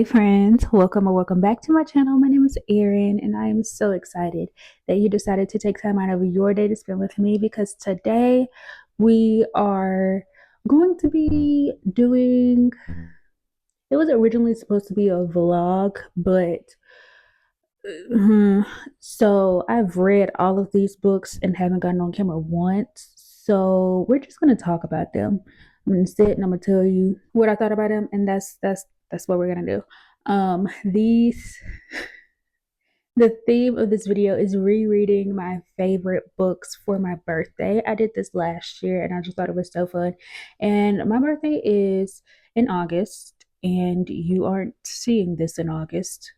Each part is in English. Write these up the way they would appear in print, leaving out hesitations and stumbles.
Hey friends, welcome or welcome back to my channel. My name is Erin and I am so excited that you decided to take time out of your day to spend with me because today we are going to be doing, it was originally supposed to be a vlog, but so I've read all of these books and haven't gotten on camera once. So we're just gonna talk about them. I'm gonna sit and I'm gonna tell you what I thought about them, and that's what we're gonna do. These the theme of this video is rereading my favorite books for my birthday. I did this last year and I just thought it was so fun. And my birthday is in August, and you aren't seeing this in August.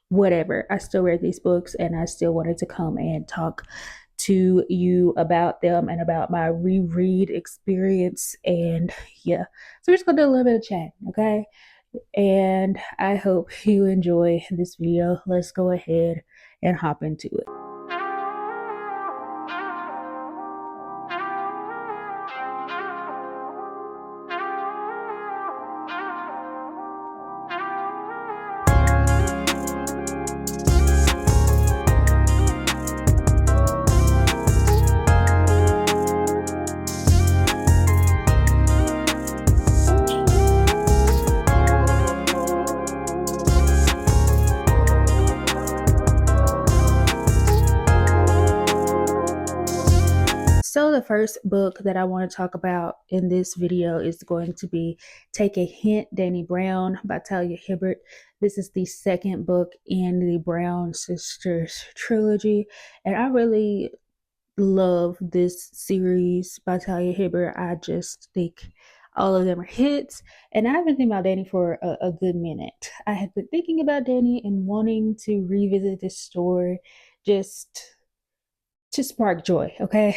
Whatever. I still read these books and I still wanted to come and talk to you about them and about my reread experience. And yeah, so we're just gonna do a little bit of chat, okay? And I hope you enjoy this video. Let's go ahead and hop into it. So the first book that I want to talk about in this video is going to be Take a Hint, Dani Brown by Talia Hibbert. This is the second book in the Brown Sisters trilogy, and I really love this series by Talia Hibbert. I just think all of them are hits, and I've been thinking about Dani for a good minute. I have been thinking about Dani and wanting to revisit this story just to spark joy, okay?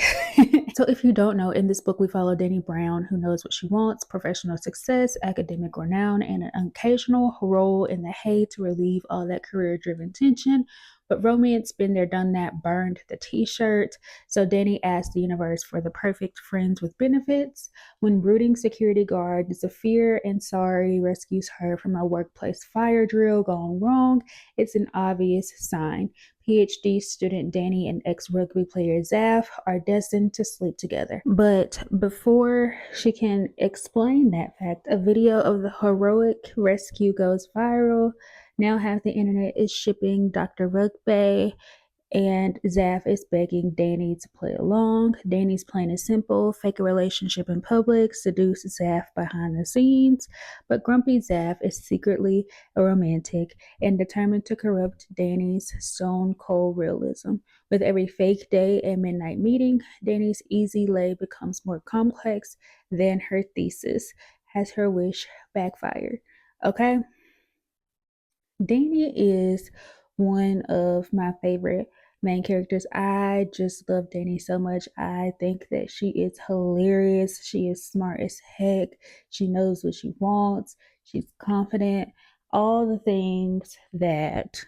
So if you don't know, in this book we follow Dani Brown, who knows what she wants: professional success, academic renown, and an occasional role in the hay to relieve all that career-driven tension. But romance, been there, done that, burned the t-shirt. So Dani asks the universe for the perfect friends with benefits. When brooding security guard Zafir Ansari rescues her from a workplace fire drill gone wrong, it's an obvious sign. PhD student Dani and ex-rugby player Zaf are destined to sleep together. But before she can explain that fact, a video of the heroic rescue goes viral. Now half the internet is shipping Dr. Rugby, and Zaf is begging Dani to play along. Dani's plan is simple: fake a relationship in public, seduce Zaf behind the scenes. But grumpy Zaf is secretly a romantic and determined to corrupt Dani's stone cold realism. With every fake day and midnight meeting, Dani's easy lay becomes more complex than her thesis. Has her wish backfired? Okay? Dani is one of my favorite main characters. I just love Dani so much. I think that she is hilarious. She is smart as heck. She knows what she wants. She's confident. All the things that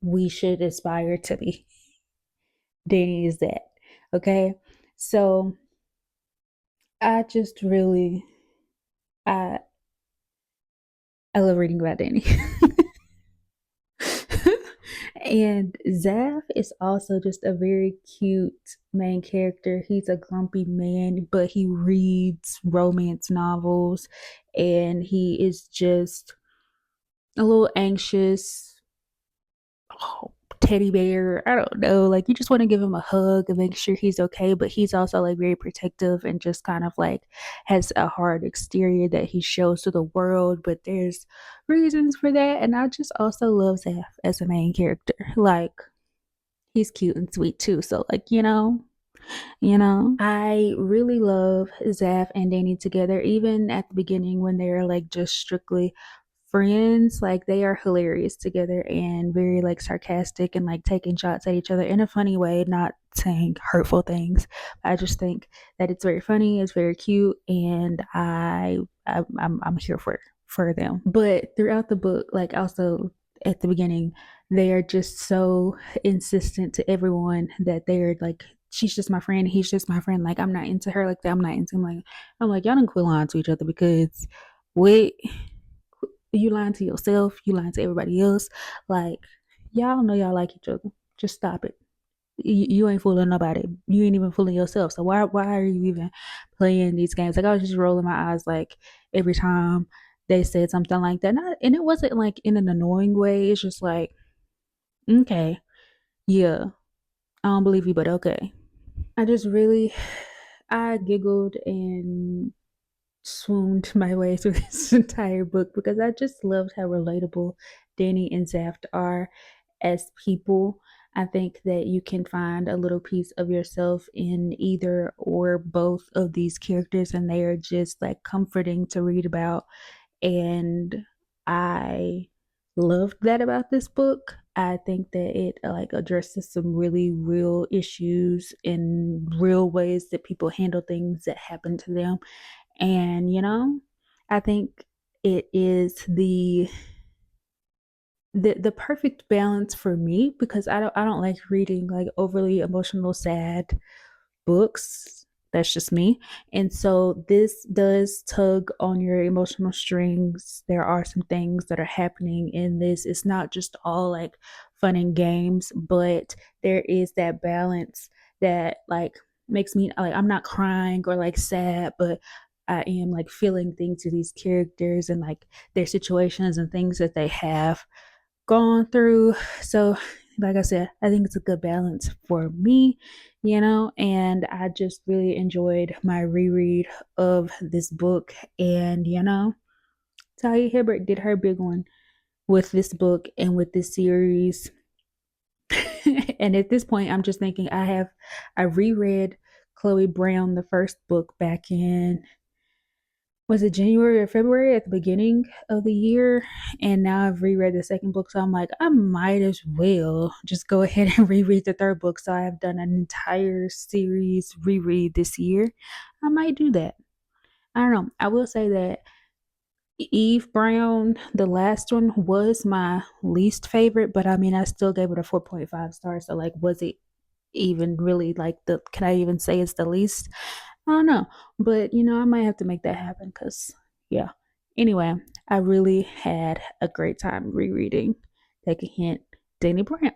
we should aspire to be. Dani is that. Okay. So I just really I I love reading about Dani. And Zaf is also just a very cute main character. He's a grumpy man, but he reads romance novels, and he is just a little anxious. Oh, teddy bear. I don't know. Like, you just want to give him a hug and make sure he's okay, but he's also like very protective and just kind of like has a hard exterior that he shows to the world, but there's reasons for that. And I just also love Zaf as a main character. Like, he's cute and sweet too. So like, I really love Zaf and Dani together, even at the beginning when they're like just strictly friends. Like, they are hilarious together and very like sarcastic and like taking shots at each other in a funny way, not saying hurtful things. I just think that it's very funny, it's very cute, and I'm here for them. But throughout the book, like also at the beginning, they are just so insistent to everyone that they're like, she's just my friend, he's just my friend. Like, I'm not into her like that, I'm not into him. Like, I'm like, y'all don't quit lying to each other, because wait, You lying to yourself, you lying to everybody else. Like, y'all know y'all like each other. Just stop it. You ain't fooling nobody. You ain't even fooling yourself. So why are you even playing these games? Like I was just rolling my eyes like every time they said something like that. And it wasn't like in an annoying way. It's just like, okay, yeah, I don't believe you, but okay. I just really I giggled and swooned my way through this entire book because I just loved how relatable Dani and Zaft are as people. I think that you can find a little piece of yourself in either or both of these characters, and they are just like comforting to read about. And I loved that about this book. I think that it like addresses some really real issues in real ways that people handle things that happen to them. And I think it is the perfect balance for me because I don't like reading like overly emotional sad books. That's just me. And so this does tug on your emotional strings. There are some things that are happening in this. It's not just all like fun and games, but there is that balance that like makes me like I'm not crying or like sad, but I am like feeling things to these characters and like their situations and things that they have gone through. So, like I said, I think it's a good balance for me, and I just really enjoyed my reread of this book. And, Talia Hibbert did her big one with this book and with this series. And at this point, I'm just thinking I reread Chloe Brown, the first book, back in was it January or February at the beginning of the year? And now I've reread the second book. So I'm like, I might as well just go ahead and reread the third book. So I have done an entire series reread this year. I might do that. I don't know. I will say that Eve Brown, the last one, was my least favorite, but I mean, I still gave it a 4.5 stars. So, like, was it even really like can I even say it's the least? I don't know. But, I might have to make that happen because, yeah. Anyway, I really had a great time rereading. Take a hint, Dani Brown.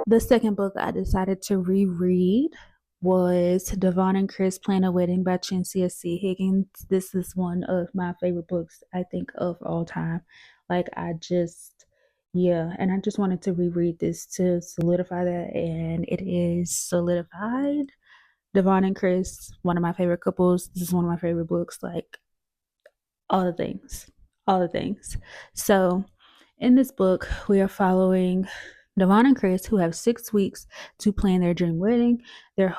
The second book I decided to reread was Devon and Kris Plan a Wedding by Chencia Higgins. This is one of my favorite books, I think, of all time. Like, yeah, and I just wanted to reread this to solidify that, and it is solidified. Devon and Kris, one of my favorite couples. This is one of my favorite books. Like, all the things, all the things. So, in this book, we are following Devon and Kris, who have 6 weeks to plan their dream wedding. Their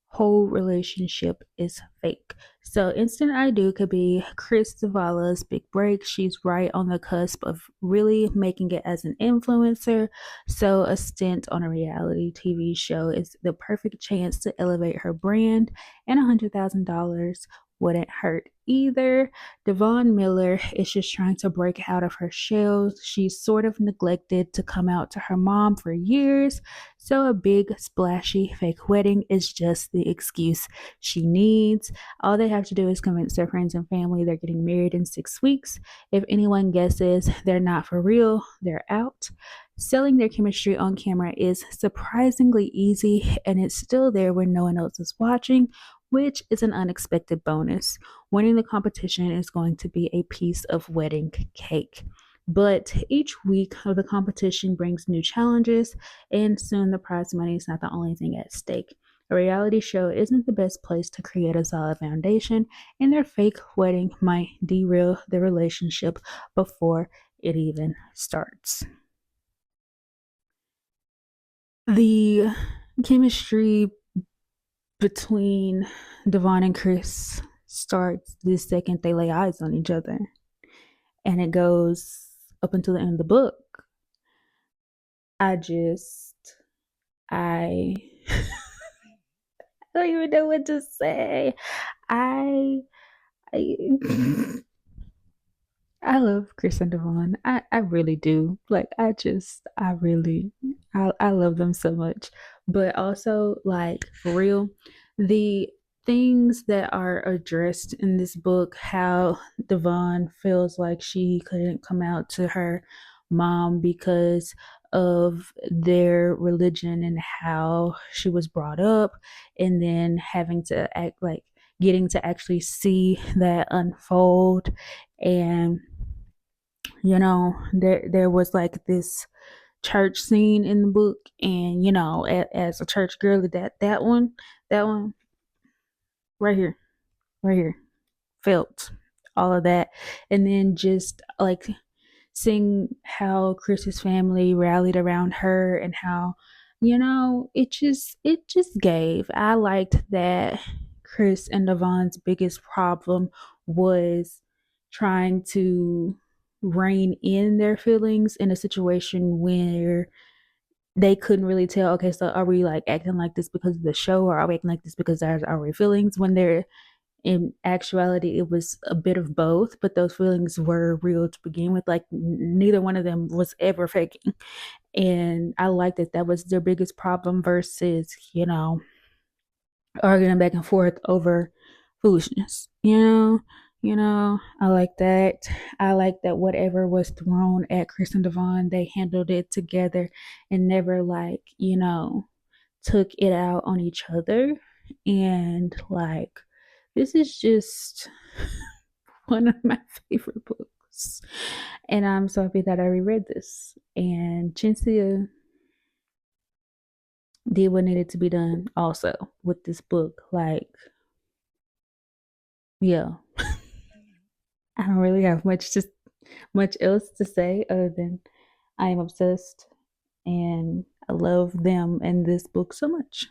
whole relationship is fake. So Instant I Do could be Kris Zavala's big break. She's right on the cusp of really making it as an influencer. So a stint on a reality TV show is the perfect chance to elevate her brand, and $100,000 wouldn't hurt either. Devon Miller is just trying to break out of her shell. She's sort of neglected to come out to her mom for years, so a big, splashy, fake wedding is just the excuse she needs. All they have to do is convince their friends and family they're getting married in 6 weeks. If anyone guesses they're not for real, they're out. Selling their chemistry on camera is surprisingly easy, and it's still there when no one else is watching, which is an unexpected bonus. Winning the competition is going to be a piece of wedding cake. But each week of the competition brings new challenges, and soon the prize money is not the only thing at stake. A reality show isn't the best place to create a solid foundation, and their fake wedding might derail the relationship before it even starts. The chemistry between Devon and Kris starts the second they lay eyes on each other, and it goes up until the end of the book. I just, I, I don't even know what to say. I, I I love Kris and Devon. I really do. Like I love them so much. But also like for real, the things that are addressed in this book, how Devon feels like she couldn't come out to her mom because of their religion and how she was brought up, and then having to act like getting to actually see that unfold. And there was like this church scene in the book, and as a church girl, that one right here, right here, felt all of that. And then just like seeing how Kris's family rallied around her, and how it just gave. I liked that Kris and Devon's biggest problem was trying to rein in their feelings in a situation where they couldn't really tell, okay, so are we like acting like this because of the show, or are we acting like this because there's our feelings, when they're in actuality it was a bit of both, but those feelings were real to begin with. Like neither one of them was ever faking. And I like that that was their biggest problem versus arguing back and forth over foolishness. I like that. I like that whatever was thrown at Kris and Devon, they handled it together and never like took it out on each other. And like this is just one of my favorite books. And I'm so happy that I reread this. And Chencia did what needed to be done also with this book. Like, yeah. I don't really have much else to say other than I am obsessed and I love them and this book so much.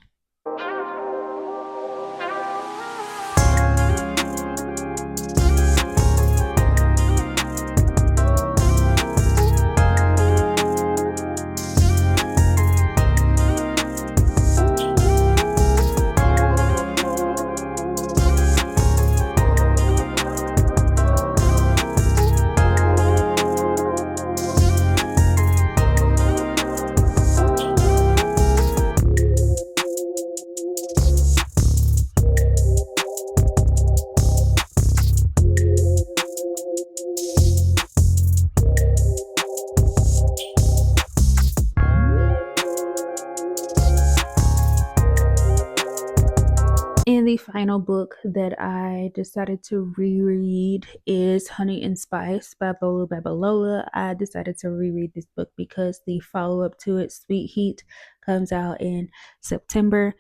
And the final book that I decided to reread is Honey and Spice by Bolu Babalola. I decided to reread this book because the follow up to it, Sweet Heat, comes out in September,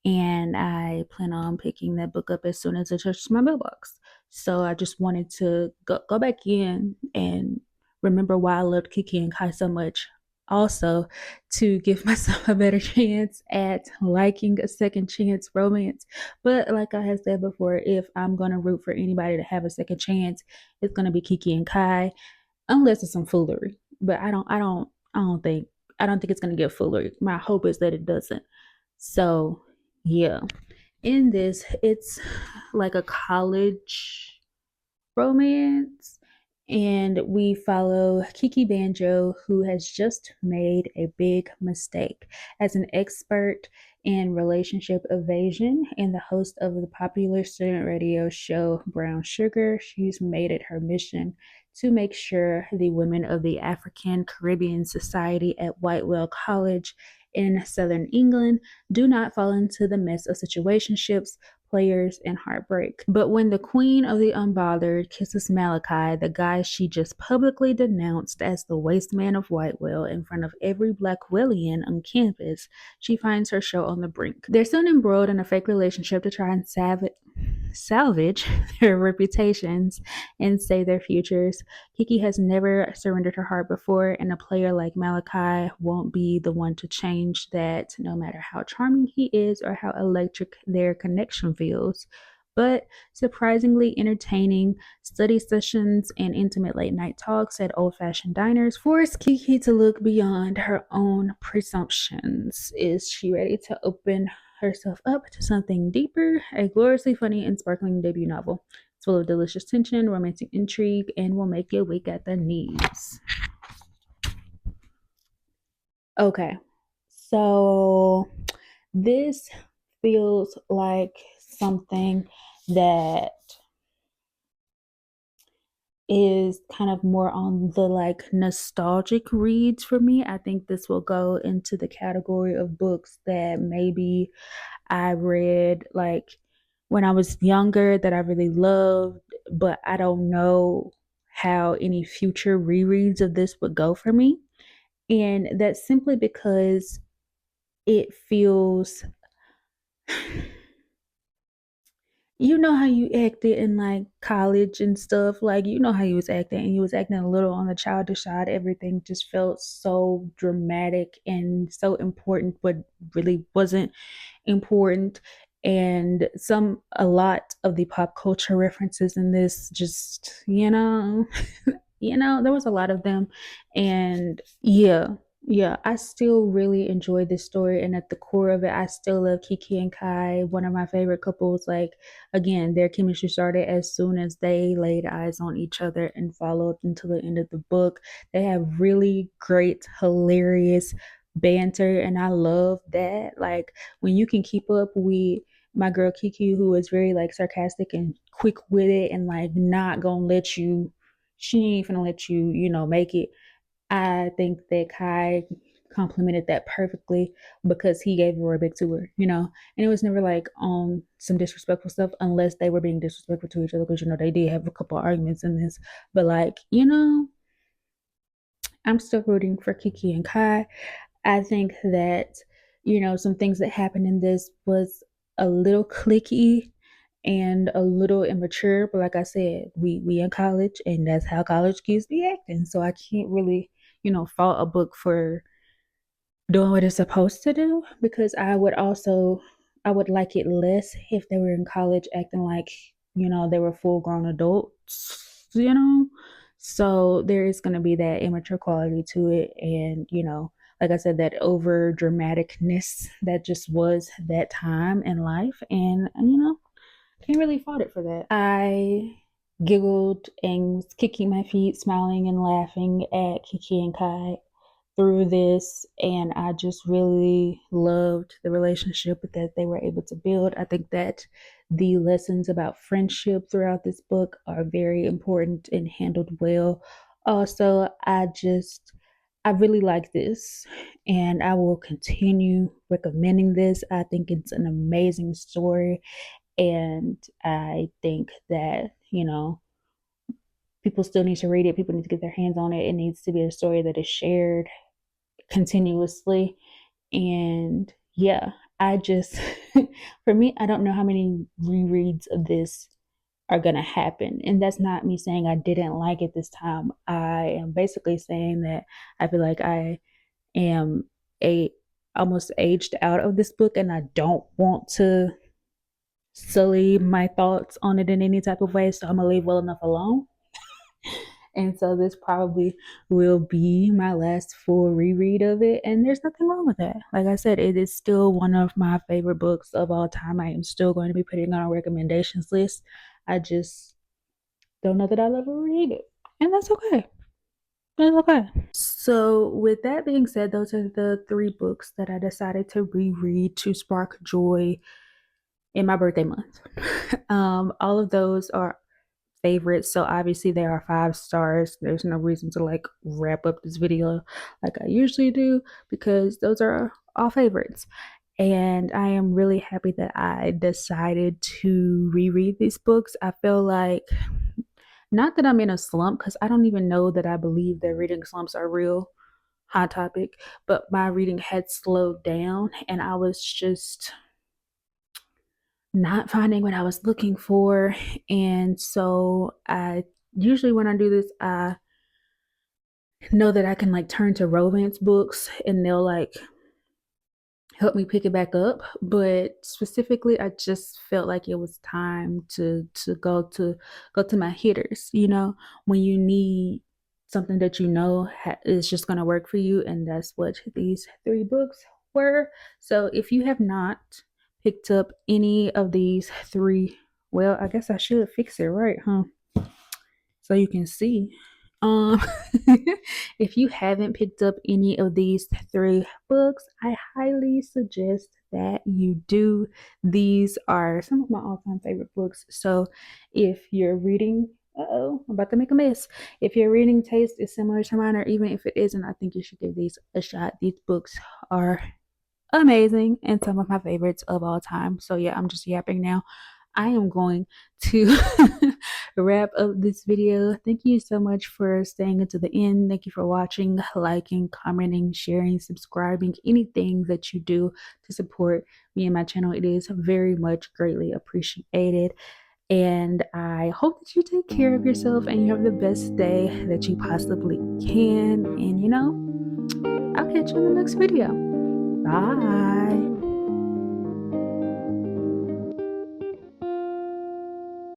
and I plan on picking that book up as soon as it touches my mailbox. So I just wanted to go back in and remember why I loved Kiki and Kai so much. Also, to give myself a better chance at liking a second chance romance. But like I had said before, if I'm gonna root for anybody to have a second chance, it's gonna be Kiki and Kai, unless it's some foolery. But I don't think it's gonna get foolery. My hope is that it doesn't. So yeah, in this, it's like a college romance, and we follow Kiki Banjo, who has just made a big mistake. As an expert in relationship evasion and the host of the popular student radio show Brown Sugar, she's made it her mission to make sure the women of the African Caribbean Society at Whitewell College in Southern England do not fall into the mess of situationships, players, and heartbreak. But when the queen of the unbothered kisses Malachi, the guy she just publicly denounced as the waste man of Whitewell in front of every Blackwellian on campus, she finds her show on the brink. They're soon embroiled in a fake relationship to try and salvage their reputations and save their futures. Kiki has never surrendered her heart before, and a player like Malachi won't be the one to change that, no matter how charming he is or how electric their connection feels. But surprisingly entertaining, study sessions and intimate late night talks at old fashioned diners force Kiki to look beyond her own presumptions. Is she ready to open herself up to something deeper? A gloriously funny and sparkling debut novel. It's full of delicious tension, romantic intrigue, and will make you weak at the knees. Okay, so this feels like something that is kind of more on the like nostalgic reads for me. I think this will go into the category of books that maybe I read like when I was younger that I really loved, but I don't know how any future rereads of this would go for me. And that's simply because it feels you know how you acted in like college and stuff, like you know how you was acting and you was acting a little on the childish side. Everything just felt so dramatic and so important, but really wasn't important. And a lot of the pop culture references in this just, there was a lot of them. And yeah, I still really enjoyed this story. And at the core of it, I still love Kiki and Kai, one of my favorite couples. Like, again, their chemistry started as soon as they laid eyes on each other and followed until the end of the book. They have really great, hilarious banter. And I love that. Like, when you can keep up with my girl Kiki, who is very like sarcastic and quick witted and like not gonna let you, she ain't gonna let you, make it. I think that Kai complimented that perfectly because he gave Roy back to her, and it was never like on some disrespectful stuff unless they were being disrespectful to each other because they did have a couple of arguments in this, but like I'm still rooting for Kiki and Kai. I think that, some things that happened in this was a little clicky and a little immature. But like I said, we in college and that's how college kids be acting. So I can't really, fault a book for doing what it's supposed to do because I would like it less if they were in college acting like, they were full grown adults. So there is gonna be that immature quality to it and, like I said, that over dramaticness that just was that time in life and can't really fault it for that. I giggled and was kicking my feet, smiling and laughing at Kiki and Kai through this, and I just really loved the relationship that they were able to build. I think that the lessons about friendship throughout this book are very important and handled well. Also, I really like this and I will continue recommending this. I think it's an amazing story and I think that, people still need to read it. People need to get their hands on it. It needs to be a story that is shared continuously. And yeah, I just, for me, I don't know how many rereads of this are going to happen. And that's not me saying I didn't like it this time. I am basically saying that I feel like I am a almost aged out of this book and I don't want to sully my thoughts on it in any type of way. So I'm going to leave well enough alone. And so this probably will be my last full reread of it. And there's nothing wrong with that. Like I said, it is still one of my favorite books of all time. I am still going to be putting it on a recommendations list. I just don't know that I'll ever read it. And that's okay. That's okay. So, with that being said, those are the 3 books that I decided to reread to spark joy in my birthday month. All of those are favorites. So obviously there are 5 stars. There's no reason to like wrap up this video like I usually do because those are all favorites. And I am really happy that I decided to reread these books. I feel like not that I'm in a slump because I don't even know that I believe that reading slumps are real. Hot topic, but my reading had slowed down and I was just not finding what I was looking for. And so I usually, when I do this, I know that I can like turn to romance books and they'll like help me pick it back up. But specifically, I just felt like it was time to go to my hitters, you know, when you need something that you know is just going to work for you. And that's what these three books were. So if you have not picked up any of these three, well, I guess I should fix it right, huh? So you can see. Um, if you haven't picked up any of these three books, I highly suggest that you do. These are some of my all-time favorite books. So if your reading, I'm about to make a mess. If your reading taste is similar to mine, or even if it isn't, I think you should give these a shot. These books are amazing and some of my favorites of all time. So yeah, I'm just yapping now. I am going to wrap up this video. Thank you so much for staying until the end. Thank you for watching, liking, commenting, sharing, subscribing, anything that you do to support me and my channel. It is very much greatly appreciated. And I hope that you take care of yourself and you have the best day that you possibly can. And you know, I'll catch you in the next video. Bye.